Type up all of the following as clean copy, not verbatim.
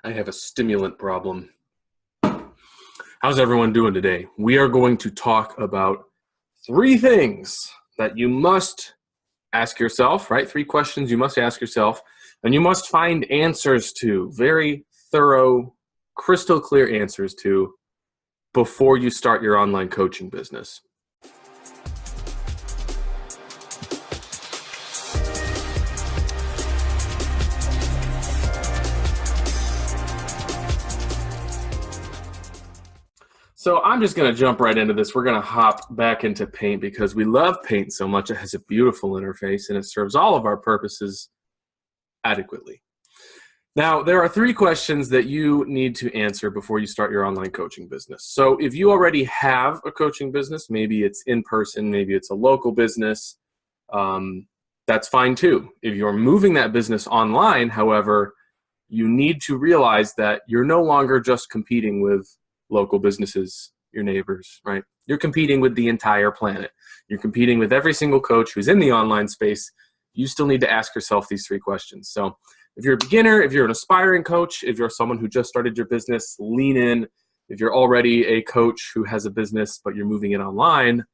I have a stimulant problem. How's everyone doing today? We are going to talk about 3 things that you must ask yourself, right? 3 questions you must ask yourself, and you must find answers to, very thorough, crystal clear answers to, before you start your online coaching business. So I'm just going to jump right into this. We're going to hop back into Paint because we love Paint so much. It has a beautiful interface and it serves all of our purposes adequately. Now, there are 3 questions that you need to answer before you start your online coaching business. So if you already have a coaching business, maybe it's in person, maybe it's a local business, that's fine too. If you're moving that business online, however, you need to realize that you're no longer just competing with local businesses, your neighbors, right? You're competing with the entire planet. You're competing with every single coach who's in the online space. You still need to ask yourself these 3 questions. So if you're a beginner, if you're an aspiring coach, if you're someone who just started your business, lean in. If you're already a coach who has a business, but you're moving it online,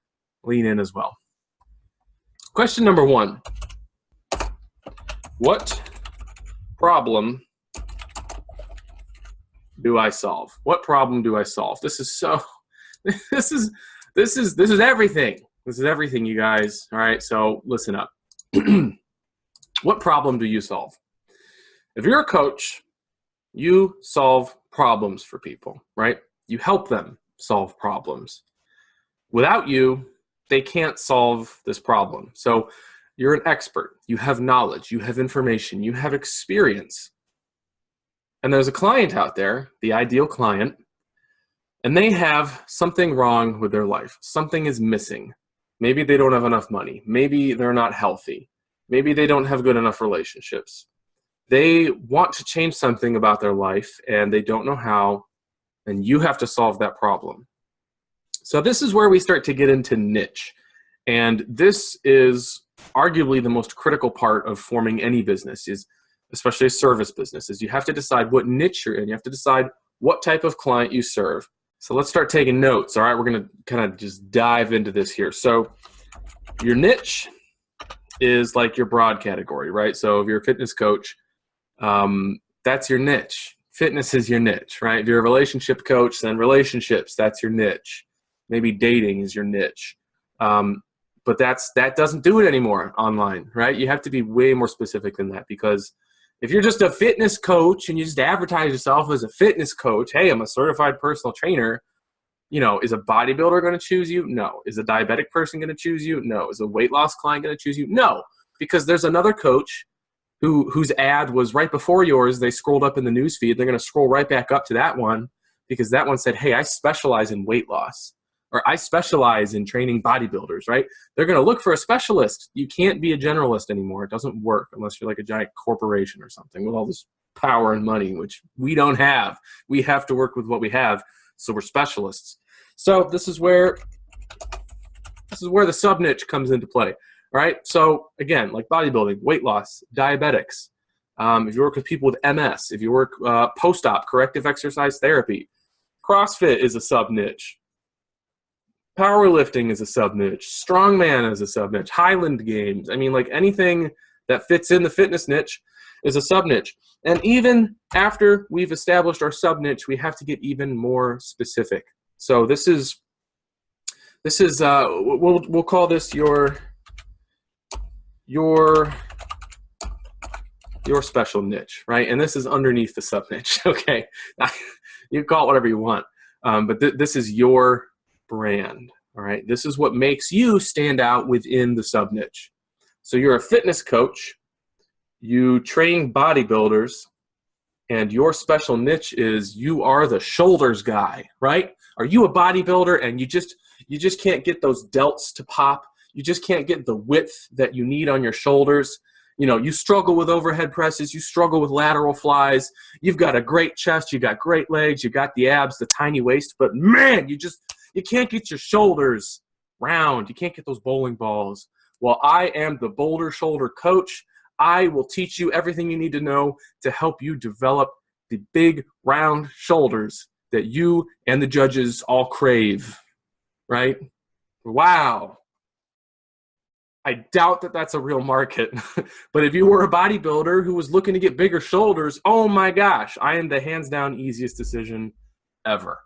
lean in as well. Question number 1. What problem do I solve? What problem do I solve? This is everything. This is everything, you guys. All right, so listen up. What problem do you solve? If you're a coach, you solve problems for people, right? You help them solve problems. Without you, they can't solve this problem. So you're an expert. You have knowledge. You have information. You have experience. And there's a client out there, the ideal client, and they have something wrong with their life. Something is missing. Maybe they don't have enough money. Maybe they're not healthy. Maybe they don't have good enough relationships. They want to change something about their life, and they don't know how, and you have to solve that problem. So this is where we start to get into niche. And this is arguably the most critical part of forming any business, especially a service business, is you have to decide what niche you're in. You have to decide what type of client you serve. So let's start taking notes. All right, we're going to kind of just dive into this here. So your niche is like your broad category, right? So if you're a fitness coach, that's your niche. Fitness is your niche, right? If you're a relationship coach, then relationships, that's your niche. Maybe dating is your niche. But that doesn't do it anymore online, right? You have to be way more specific than that, because if you're just a fitness coach and you just advertise yourself as a fitness coach, hey, I'm a certified personal trainer, is a bodybuilder going to choose you? No. Is a diabetic person going to choose you? No. Is a weight loss client going to choose you? No. Because there's another coach whose ad was right before yours. They scrolled up in the news feed. They're going to scroll right back up to that one because that one said, hey, I specialize in weight loss, or I specialize in training bodybuilders, right? They're going to look for a specialist. You can't be a generalist anymore. It doesn't work unless you're like a giant corporation or something with all this power and money, which we don't have. We have to work with what we have, so we're specialists. So this is where the sub-niche comes into play, right? So again, like bodybuilding, weight loss, diabetics, if you work with people with MS, if you work post-op, corrective exercise therapy, CrossFit is a sub-niche. Powerlifting is a sub-niche. Strongman is a sub-niche. Highland Games. I mean, like anything that fits in the fitness niche is a sub-niche. And even after we've established our sub-niche, we have to get even more specific. So this is we'll call this your special niche, right? And this is underneath the sub-niche. Okay, you call it whatever you want, but this is your brand. All right, this is what makes you stand out within the sub niche. So you're a fitness coach, you train bodybuilders, and your special niche is you are the shoulders guy, right? Are you a bodybuilder and you just can't get those delts to pop? You just can't get the width that you need on your shoulders. You struggle with overhead presses, you struggle with lateral flies, you've got a great chest, you got great legs, you got the abs, the tiny waist, but man, you can't get your shoulders round. You can't get those bowling balls. Well, I am the boulder shoulder coach. I will teach you everything you need to know to help you develop the big round shoulders that you and the judges all crave, right? Wow. I doubt that that's a real market. But if you were a bodybuilder who was looking to get bigger shoulders, oh my gosh, I am the hands down easiest decision ever.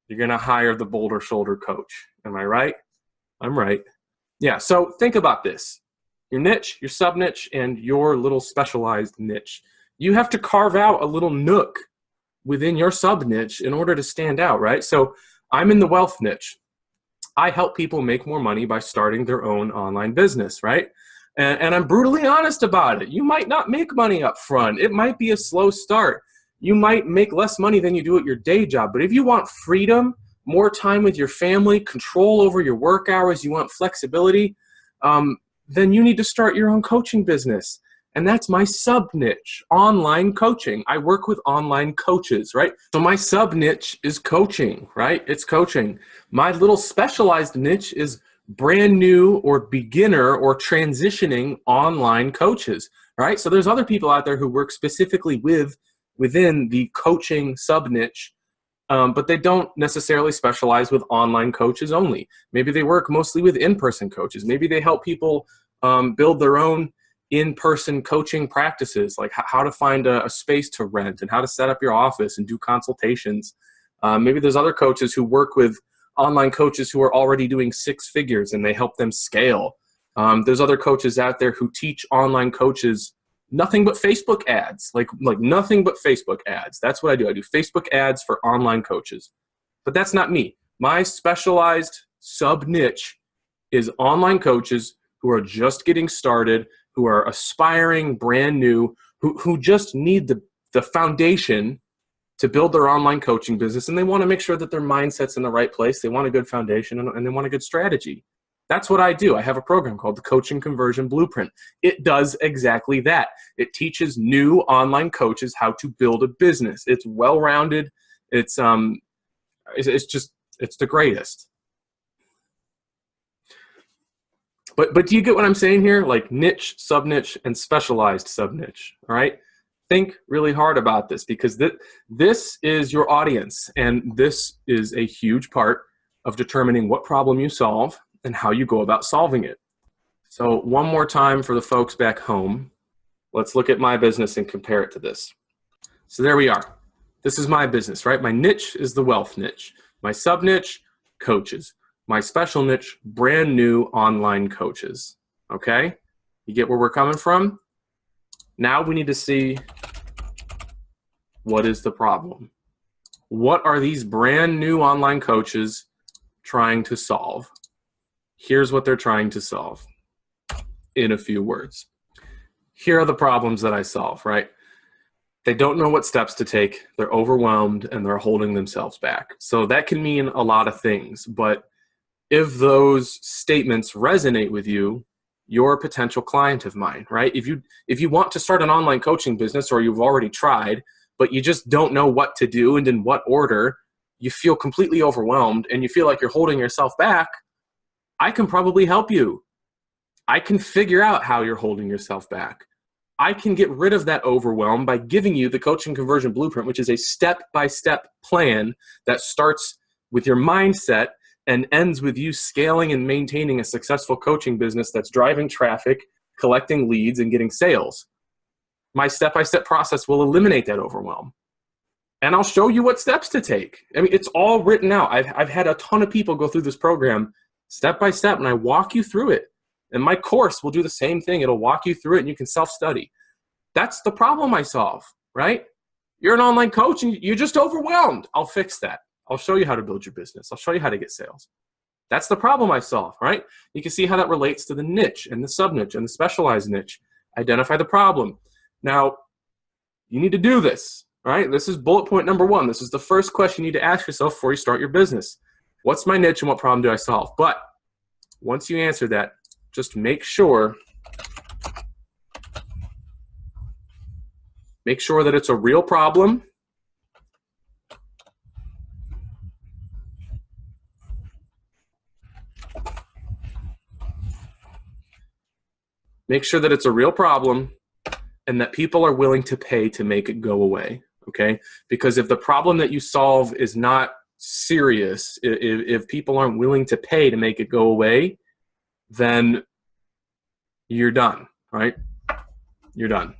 You're going to hire the boulder shoulder coach. Am I right? I'm right. Yeah, so think about this. Your niche, your sub niche, and your little specialized niche. You have to carve out a little nook within your sub niche in order to stand out, right? So I'm in the wealth niche. I help people make more money by starting their own online business, right? And I'm brutally honest about it. You might not make money up front. It might be a slow start. You might make less money than you do at your day job. But if you want freedom, more time with your family, control over your work hours, you want flexibility, then you need to start your own coaching business. And that's my sub niche, online coaching. I work with online coaches, right? So my sub niche is coaching, right? It's coaching. My little specialized niche is brand new or beginner or transitioning online coaches, right? So there's other people out there who work specifically within the coaching sub niche, but they don't necessarily specialize with online coaches only. Maybe they work mostly with in-person coaches. Maybe they help people build their own in-person coaching practices, like how to find a space to rent and how to set up your office and do consultations. Maybe there's other coaches who work with online coaches who are already doing six figures and they help them scale. There's other coaches out there who teach online coaches nothing but Facebook ads, like nothing but Facebook ads. That's what I do. I do Facebook ads for online coaches. But that's not me. My specialized sub niche is online coaches who are just getting started, who are aspiring, brand new, who just need the foundation to build their online coaching business, and they want to make sure that their mindset's in the right place. They want a good foundation, and they want a good strategy. That's what I do. I have a program called the Coaching Conversion Blueprint. It does exactly that. It teaches new online coaches how to build a business. It's well-rounded. It's the greatest. But do you get what I'm saying here? Like niche, sub-niche, and specialized sub-niche, all right? Think really hard about this because this is your audience, and this is a huge part of determining what problem you solve and how you go about solving it. So one more time for the folks back home, let's look at my business and compare it to this. So there we are. This is my business, right? My niche is the wealth niche. My sub-niche, coaches. My special niche, brand new online coaches, okay? You get where we're coming from? Now we need to see what is the problem. What are these brand new online coaches trying to solve? Here's what they're trying to solve in a few words. Here are the problems that I solve, right? They don't know what steps to take. They're overwhelmed and they're holding themselves back. So that can mean a lot of things, but if those statements resonate with you, you're a potential client of mine, right? If you want to start an online coaching business or you've already tried, but you just don't know what to do and in what order, you feel completely overwhelmed and you feel like you're holding yourself back, I can probably help you. I can figure out how you're holding yourself back. I can get rid of that overwhelm by giving you the Coaching Conversion Blueprint, which is a step-by-step plan that starts with your mindset and ends with you scaling and maintaining a successful coaching business that's driving traffic, collecting leads, and getting sales. My step-by-step process will eliminate that overwhelm. And I'll show you what steps to take. I mean, it's all written out. I've had a ton of people go through this program step-by-step, and I walk you through it. And my course will do the same thing. It'll walk you through it, and you can self-study. That's the problem I solve, right? You're an online coach, and you're just overwhelmed. I'll fix that. I'll show you how to build your business. I'll show you how to get sales. That's the problem I solve, right? You can see how that relates to the niche and the sub-niche and the specialized niche. Identify the problem. Now, you need to do this, right? This is bullet point number 1. This is the first question you need to ask yourself before you start your business. What's my niche and what problem do I solve? But once you answer that, just make sure that it's a real problem. Make sure that it's a real problem and that people are willing to pay to make it go away. okay? Because if the problem that you solve is not serious, if people aren't willing to pay to make it go away, then you're done, right? You're done.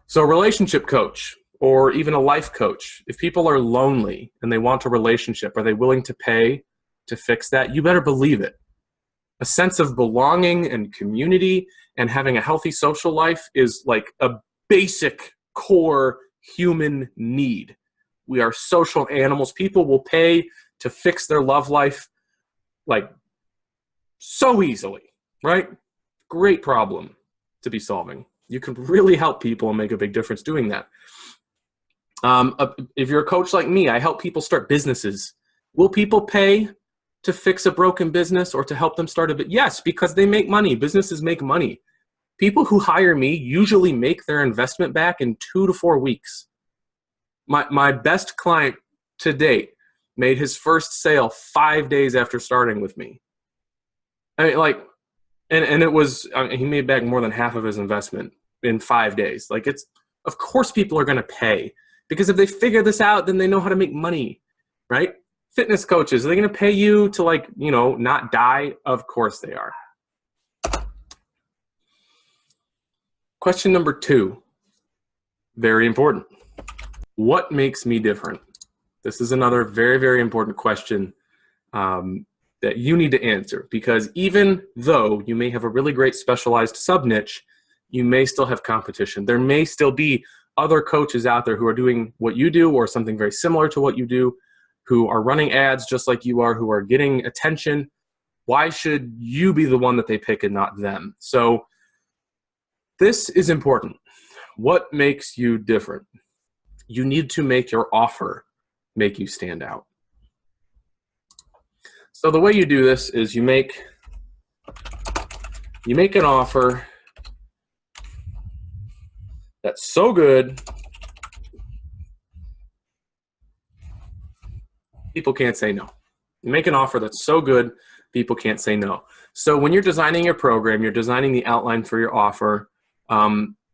So a relationship coach or even a life coach, if people are lonely and they want a relationship, are they willing to pay to fix that? You better believe it. A sense of belonging and community and having a healthy social life is like a basic core human need. We are social animals. People will pay to fix their love life like so easily, right? Great problem to be solving. You can really help people and make a big difference doing that. If you're a coach like me, I help people start businesses. Will people pay to fix a broken business or to help them start a bit? Yes, because they make money. Businesses make money. People who hire me usually make their investment back in 2 to 4 weeks. My best client to date made his first sale 5 days after starting with me. I mean, like, and it was, I mean, he made back more than half of his investment in 5 days. Like, it's, of course people are going to pay, because if they figure this out, then they know how to make money, right? Fitness coaches, are they going to pay you to, like, you know, not die? Of course they are. Question number 2, very important. What makes me different? This is another very, very important question that you need to answer, because even though you may have a really great specialized sub-niche, you may still have competition. There may still be other coaches out there who are doing what you do or something very similar to what you do, who are running ads just like you are, who are getting attention. Why should you be the one that they pick and not them? So this is important. What makes you different? You need to make your offer make you stand out. So the way you do this is you make an offer that's so good people can't say no. You make an offer that's so good people can't say no. So when you're designing your program, you're designing the outline for your offer,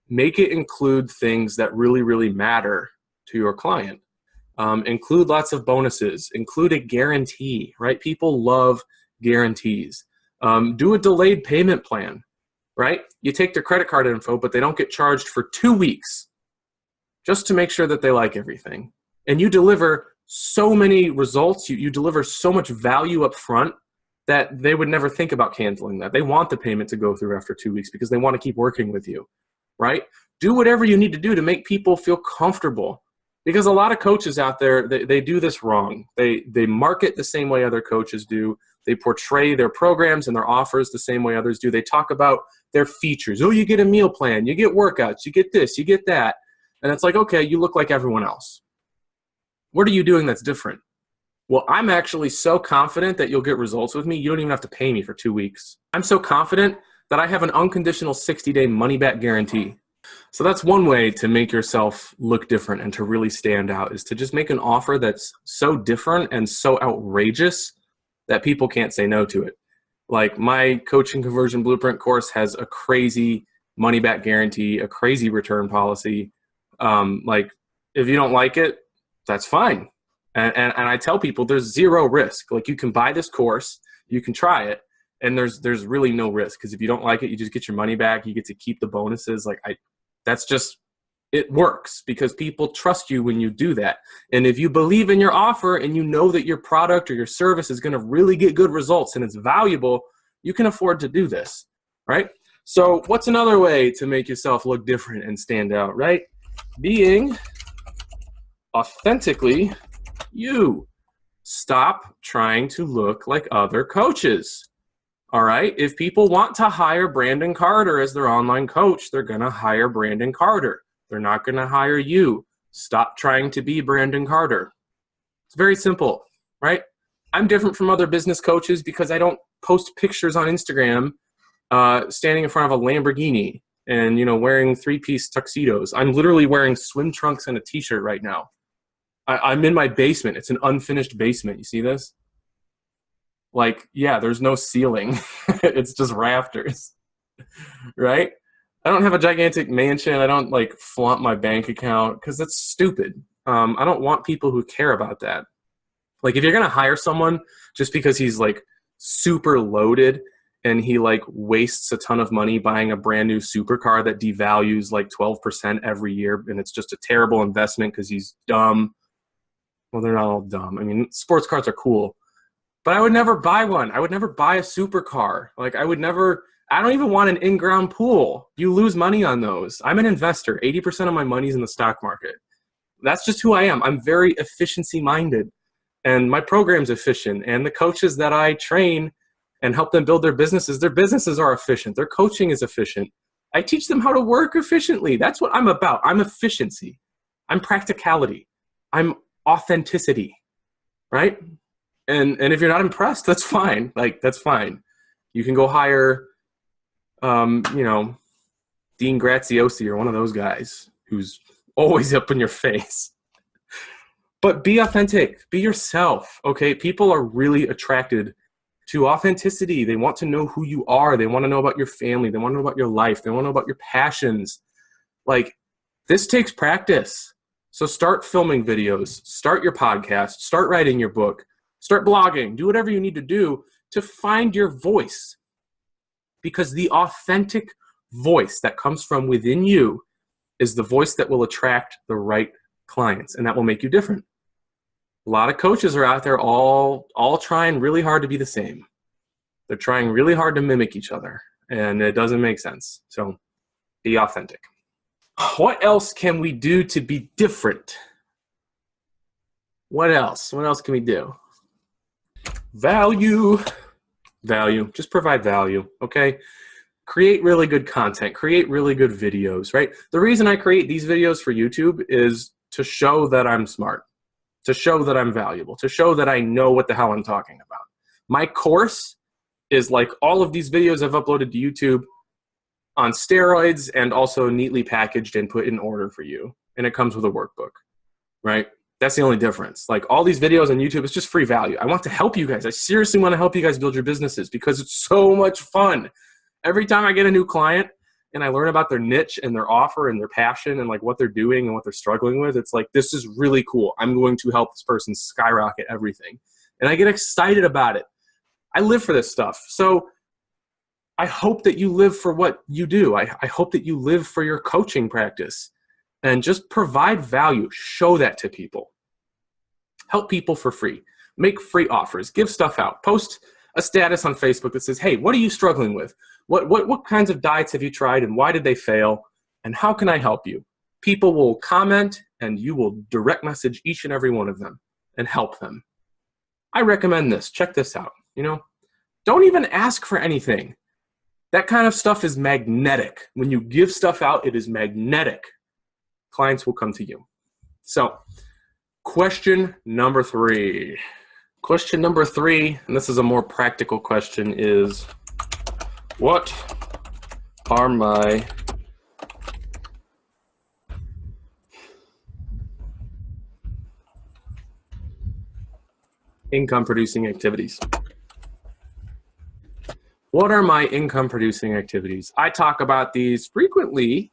make it include things that really, really matter to your client. Include lots of bonuses. Include a guarantee, right? People love guarantees. Do a delayed payment plan, right? You take their credit card info, but they don't get charged for 2 weeks just to make sure that they like everything. And you deliver so many results, you deliver so much value up front that they would never think about canceling that. They want the payment to go through after 2 weeks because they want to keep working with you, right? Do whatever you need to do to make people feel comfortable. Because a lot of coaches out there, they do this wrong. They market the same way other coaches do. They portray their programs and their offers the same way others do. They talk about their features. Oh, you get a meal plan, you get workouts, you get this, you get that. And it's like, okay, you look like everyone else. What are you doing that's different? Well, I'm actually so confident that you'll get results with me, you don't even have to pay me for 2 weeks. I'm so confident that I have an unconditional 60-day money-back guarantee. So that's one way to make yourself look different and to really stand out, is to just make an offer that's so different and so outrageous that people can't say no to it. Like my coaching conversion blueprint course has a crazy money back guarantee, a crazy return policy. Like if you don't like it, that's fine. And I tell people there's zero risk. Like you can buy this course, you can try it, and there's really no risk, because if you don't like it, you just get your money back. You get to keep the bonuses. Like that's just, it works because people trust you when you do that. And if you believe in your offer and you know that your product or your service is going to really get good results and it's valuable, you can afford to do this, right? So what's another way to make yourself look different and stand out, right? Being authentically you. Stop trying to look like other coaches. All right, if people want to hire Brandon Carter as their online coach, they're going to hire Brandon Carter. They're not going to hire you. Stop trying to be Brandon Carter. It's very simple, right? I'm different from other business coaches because I don't post pictures on Instagram standing in front of a Lamborghini and, you know, wearing 3-piece tuxedos. I'm literally wearing swim trunks and a t-shirt right now. I'm in my basement. It's an unfinished basement. You see this? Like, yeah, there's no ceiling. It's just rafters, right? I don't have a gigantic mansion. I don't like flaunt my bank account because that's stupid. I don't want people who care about that. Like, if you're going to hire someone just because he's like super loaded and he like wastes a ton of money buying a brand new supercar that devalues like 12% every year, and it's just a terrible investment because he's dumb. Well, they're not all dumb. I mean, sports cars are cool, but I would never buy one. I would never buy a supercar. Like, I don't even want an in-ground pool. You lose money on those. I'm an investor. 80% of my money's in the stock market. That's just who I am. I'm very efficiency-minded, and my program's efficient, and the coaches that I train and help them build their businesses are efficient. Their coaching is efficient. I teach them how to work efficiently. That's what I'm about. I'm efficiency. I'm practicality. I'm authenticity, right? And if you're not impressed, that's fine. Like, that's fine. You can go hire, Dean Graziosi or one of those guys who's always up in your face. But be authentic. Be yourself, okay? People are really attracted to authenticity. They want to know who you are. They want to know about your family. They want to know about your life. They want to know about your passions. Like, this takes practice. So start filming videos. Start your podcast. Start writing your book. Start blogging. Do whatever you need to do to find your voice. Because the authentic voice that comes from within you is the voice that will attract the right clients, and that will make you different. A lot of coaches are out there all trying really hard to be the same. They're trying really hard to mimic each other, and it doesn't make sense. So be authentic. What else can we do to be different? What else? What else can we do? Value. Just provide value, okay? Create really good content. Create really good videos, right? The reason I create these videos for YouTube is to show that I'm smart, to show that I'm valuable, to show that I know what the hell I'm talking about. My course is like all of these videos I've uploaded to YouTube on steroids and also neatly packaged and put in order for you. And it comes with a workbook, right? That's the only difference. Like, all these videos on YouTube, it's just free value. I want to help you guys. I seriously want to help you guys build your businesses because it's so much fun. Every time I get a new client and I learn about their niche and their offer and their passion and like what they're doing and what they're struggling with, it's like, this is really cool. I'm going to help this person skyrocket everything. And I get excited about it. I live for this stuff. So I hope that you live for what you do. I hope that you live for your coaching practice, and just provide value. Show that to people. Help people for free. Make free offers. Give stuff out. Post a status on Facebook that says, hey, what are you struggling with? What kinds of diets have you tried, and why did they fail? And how can I help you? People will comment, and you will direct message each and every one of them and help them. I recommend this. Check this out. Don't even ask for anything. That kind of stuff is magnetic. When you give stuff out, it is magnetic. Clients will come to you. So, question number 3. Question number 3, and this is a more practical question, is what are my income-producing activities? What are my income-producing activities? I talk about these frequently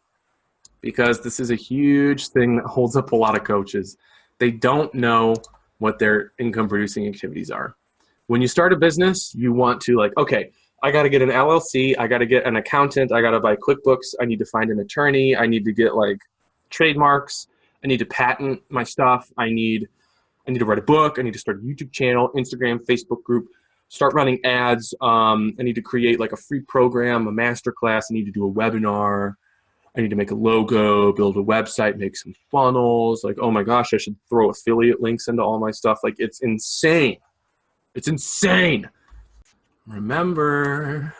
because this is a huge thing that holds up a lot of coaches. They don't know what their income-producing activities are. When you start a business, you want to okay, I got to get an LLC, I got to get an accountant, I got to buy QuickBooks, I need to find an attorney, I need to get trademarks, I need to patent my stuff, I need to write a book, I need to start a YouTube channel, Instagram, Facebook group, start running ads, I need to create a free program, a masterclass, I need to do a webinar, I need to make a logo, build a website, make some funnels. Oh my gosh, I should throw affiliate links into all my stuff. It's insane. It's insane. Remember,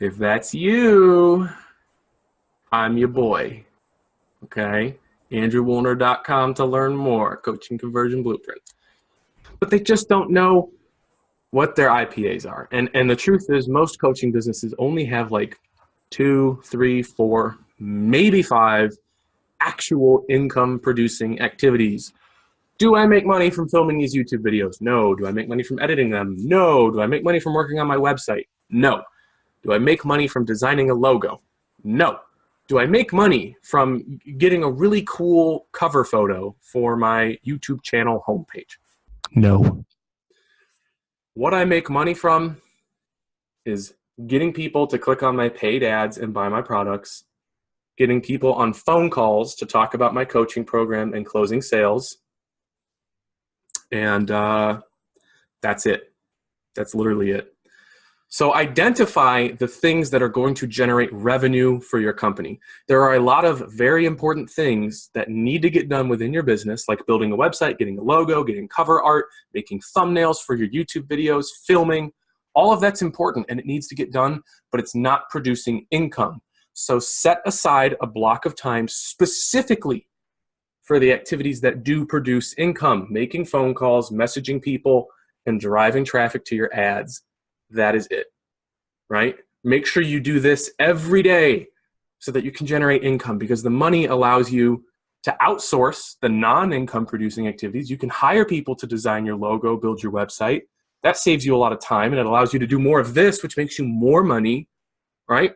if that's you, I'm your boy. Okay? AndrewWuellner.com to learn more. Coaching Conversion Blueprint. But they just don't know what their IPAs are. And the truth is, most coaching businesses only have 2, 3, 4, maybe 5 actual income producing activities. Do I make money from filming these YouTube videos? No. Do I make money from editing them? No. Do I make money from working on my website? No. Do I make money from designing a logo? No. Do I make money from getting a really cool cover photo for my YouTube channel homepage? No. What I make money from is getting people to click on my paid ads and buy my products, getting people on phone calls to talk about my coaching program and closing sales. And that's it. That's literally it. So identify the things that are going to generate revenue for your company. There are a lot of very important things that need to get done within your business, like building a website, getting a logo, getting cover art, making thumbnails for your YouTube videos, filming. All of that's important and it needs to get done, but it's not producing income. So set aside a block of time specifically for the activities that do produce income, making phone calls, messaging people, and driving traffic to your ads. That is it, right? Make sure you do this every day so that you can generate income, because the money allows you to outsource the non-income producing activities. You can hire people to design your logo, build your website. That saves you a lot of time, and it allows you to do more of this, which makes you more money, right?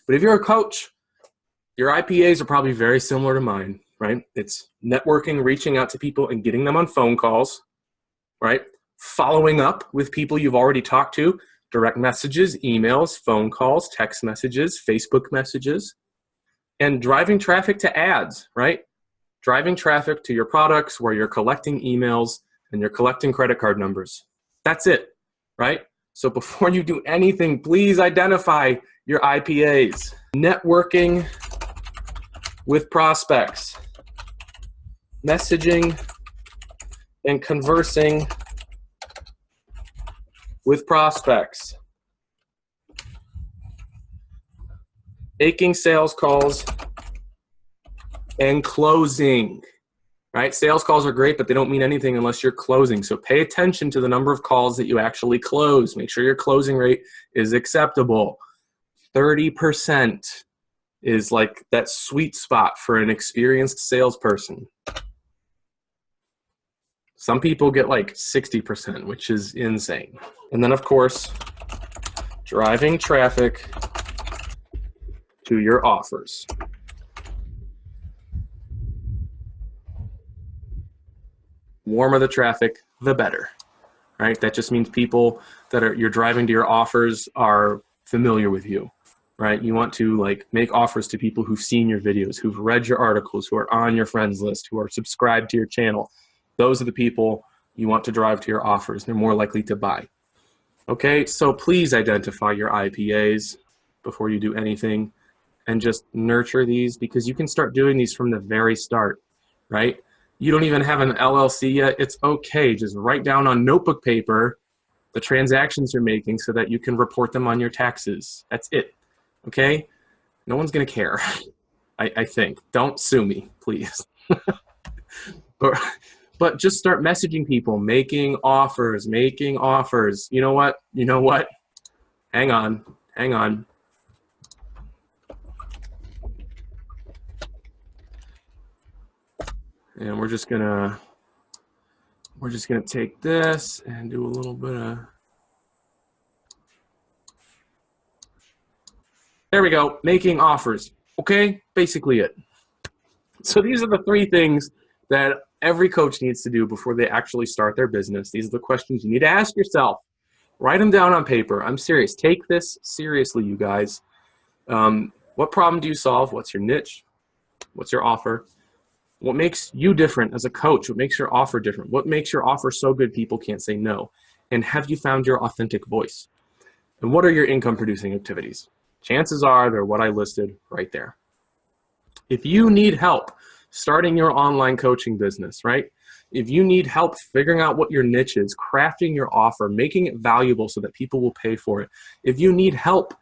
But if you're a coach, your IPAs are probably very similar to mine, right? It's networking, reaching out to people and getting them on phone calls, right? Following up with people you've already talked to, direct messages, emails, phone calls, text messages, Facebook messages, and driving traffic to ads, right? Driving traffic to your products where you're collecting emails and you're collecting credit card numbers. That's it, right? So before you do anything, please identify your IPAs. Networking with prospects, messaging and conversing with prospects, making sales calls, and closing, right? Sales calls are great, but they don't mean anything unless you're closing. So pay attention to the number of calls that you actually close. Make sure your closing rate is acceptable. 30% is like that sweet spot for an experienced salesperson. Some people get like 60%, which is insane. And then, of course, driving traffic to your offers. Warmer the traffic, the better, right? That just means people that you're driving to your offers are familiar with you, right? You want to like make offers to people who've seen your videos, who've read your articles, who are on your friends list, who are subscribed to your channel. Those are the people you want to drive to your offers. They're more likely to buy. Okay, so please identify your IPAs before you do anything and just nurture these, because you can start doing these from the very start, right? You don't even have an LLC yet. It's okay. Just write down on notebook paper the transactions you're making so that you can report them on your taxes. That's it, okay? No one's going to care, I think. Don't sue me, please. But just start messaging people, making offers. You know what? Hang on. And we're just gonna take this and do a little bit of, there we go, making offers. Okay, basically it. So these are the three things that every coach needs to do before they actually start their business. These are the questions you need to ask yourself. Write them down on paper. I'm serious. Take this seriously, you guys. What problem do you solve? What's your niche? What's your offer? What makes you different as a coach? What makes your offer different? What makes your offer so good people can't say no? And have you found your authentic voice? And what are your income producing activities? Chances are they're what I listed right there. If you need help starting your online coaching business, right? If you need help figuring out what your niche is, crafting your offer, making it valuable so that people will pay for it. If you need help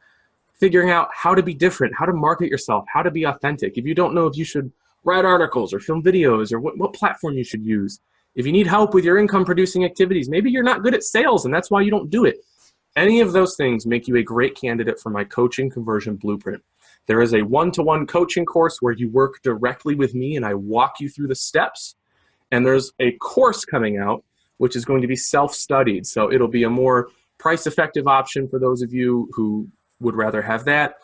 figuring out how to be different, how to market yourself, how to be authentic. If you don't know if you should write articles or film videos or what platform you should use. If you need help with your income producing activities, maybe you're not good at sales and that's why you don't do it. Any of those things make you a great candidate for my coaching conversion blueprint. There is a one-to-one coaching course where you work directly with me and I walk you through the steps. And there's a course coming out, which is going to be self-studied. So it'll be a more price-effective option for those of you who would rather have that.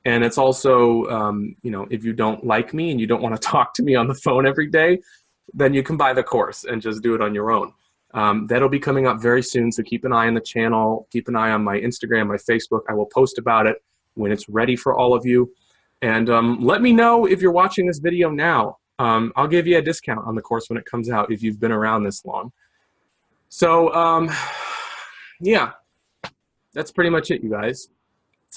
And it's also, you know, if you don't like me and you don't want to talk to me on the phone every day, then you can buy the course and just do it on your own. That'll be coming up very soon, so keep an eye on the channel. Keep an eye on my Instagram, my Facebook. I will post about it when it's ready for all of you. And let me know if you're watching this video now. I'll give you a discount on the course when it comes out if you've been around this long. So, yeah, that's pretty much it, you guys.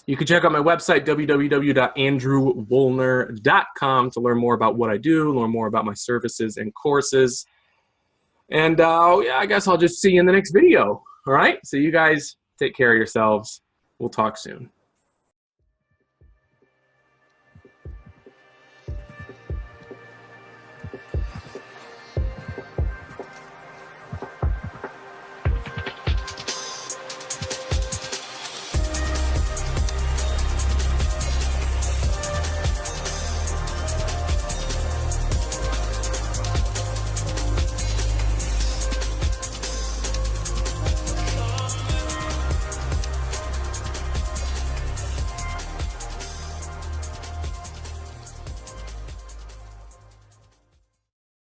You can check out my website, www.andrewwuellner.com, to learn more about what I do, learn more about my services and courses. And yeah, I guess I'll just see you in the next video. All right? So you guys take care of yourselves. We'll talk soon.